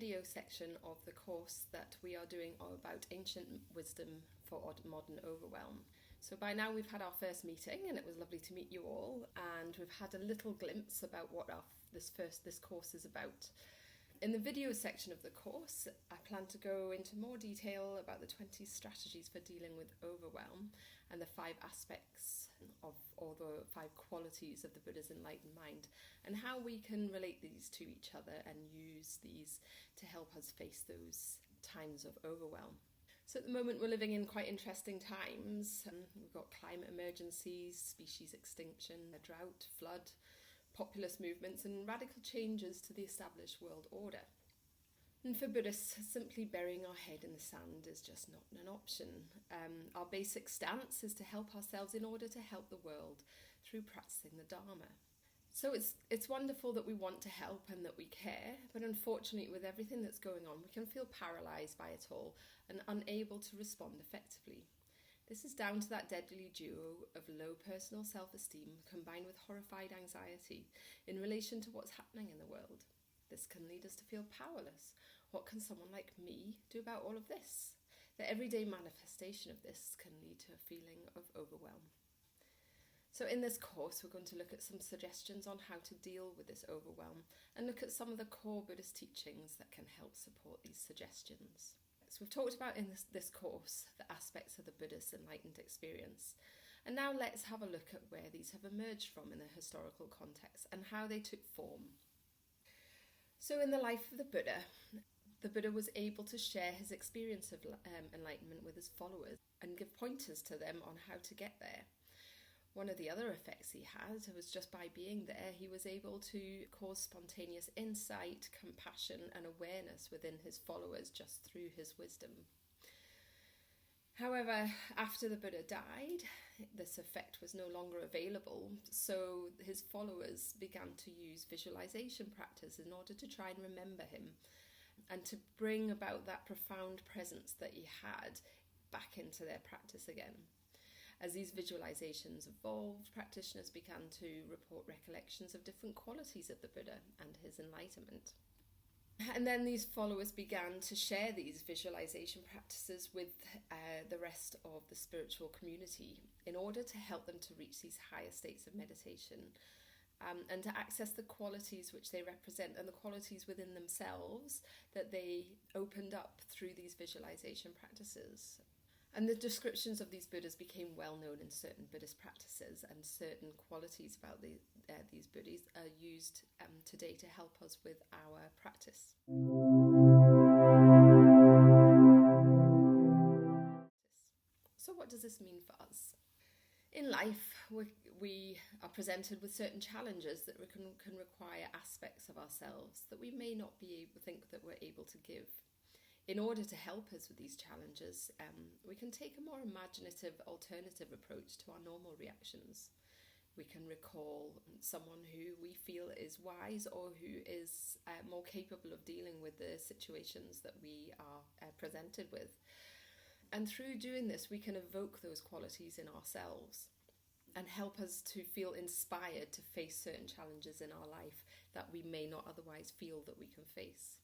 video section of the course that we are doing about ancient wisdom for modern overwhelm. So by now we've had our first meeting, and it was lovely to meet you all, and we've had a little glimpse about what this course is about. In the video section of the course, I plan to go into more detail about the 20 strategies for dealing with overwhelm and the 5 aspects or the 5 qualities of the Buddha's enlightened mind, and how we can relate these to each other and use these to help us face those times of overwhelm. So at the moment we're living in quite interesting times. We've got climate emergencies, species extinction, a drought, flood, populist movements and radical changes to the established world order. And for Buddhists, simply burying our head in the sand is just not an option. Our basic stance is to help ourselves in order to help the world through practicing the Dharma. So it's wonderful that we want to help and that we care, but unfortunately with everything that's going on, we can feel paralysed by it all and unable to respond effectively. This is down to that deadly duo of low personal self-esteem combined with horrified anxiety in relation to what's happening in the world. This can lead us to feel powerless. What can someone like me do about all of this? The everyday manifestation of this can lead to a feeling of overwhelm. So in this course, we're going to look at some suggestions on how to deal with this overwhelm and look at some of the core Buddhist teachings that can help support these suggestions. So we've talked about in this course the aspects of the Buddha's enlightened experience. And now let's have a look at where these have emerged from in the historical context and how they took form. So in the life of the Buddha was able to share his experience of enlightenment with his followers and give pointers to them on how to get there. One of the other effects he had was just by being there, he was able to cause spontaneous insight, compassion and awareness within his followers just through his wisdom. However, after the Buddha died, this effect was no longer available, so his followers began to use visualization practice in order to try and remember him and to bring about that profound presence that he had back into their practice again. As these visualizations evolved, practitioners began to report recollections of different qualities of the Buddha and his enlightenment. And then these followers began to share these visualization practices with the rest of the spiritual community in order to help them to reach these higher states of meditation and to access the qualities which they represent and the qualities within themselves that they opened up through these visualization practices. And the descriptions of these Buddhas became well known in certain Buddhist practices, and certain qualities about these Buddhas are used today to help us with our practice. So what does this mean for us? In life, we are presented with certain challenges that can require aspects of ourselves that we may not think that we're able to give. In order to help us with these challenges, we can take a more imaginative, alternative approach to our normal reactions. We can recall someone who we feel is wise or who is more capable of dealing with the situations that we are presented with. And through doing this, we can evoke those qualities in ourselves and help us to feel inspired to face certain challenges in our life that we may not otherwise feel that we can face.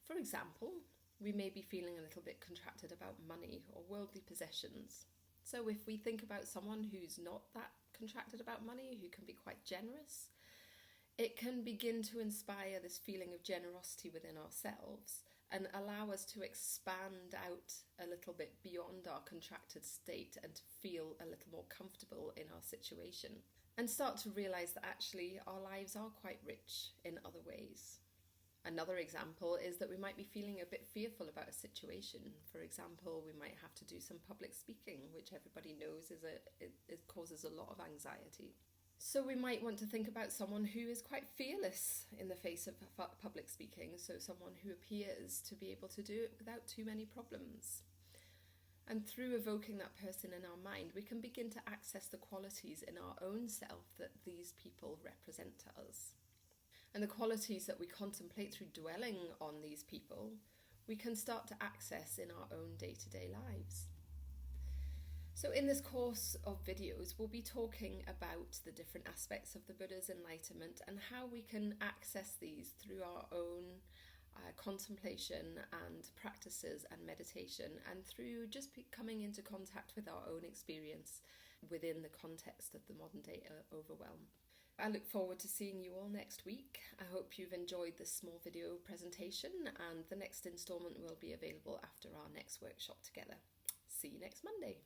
For example, we may be feeling a little bit contracted about money or worldly possessions. So if we think about someone who's not that contracted about money, who can be quite generous, it can begin to inspire this feeling of generosity within ourselves and allow us to expand out a little bit beyond our contracted state and to feel a little more comfortable in our situation and start to realise that actually our lives are quite rich in other ways. Another example is that we might be feeling a bit fearful about a situation. For example, we might have to do some public speaking, which everybody knows it causes a lot of anxiety. So we might want to think about someone who is quite fearless in the face of public speaking, so someone who appears to be able to do it without too many problems. And through evoking that person in our mind, we can begin to access the qualities in our own self that these people represent to us. And the qualities that we contemplate through dwelling on these people, we can start to access in our own day-to-day lives. So in this course of videos, we'll be talking about the different aspects of the Buddha's enlightenment and how we can access these through our own contemplation and practices and meditation, and through just coming into contact with our own experience within the context of the modern day overwhelm. I look forward to seeing you all next week. I hope you've enjoyed this small video presentation, and the next instalment will be available after our next workshop together. See you next Monday.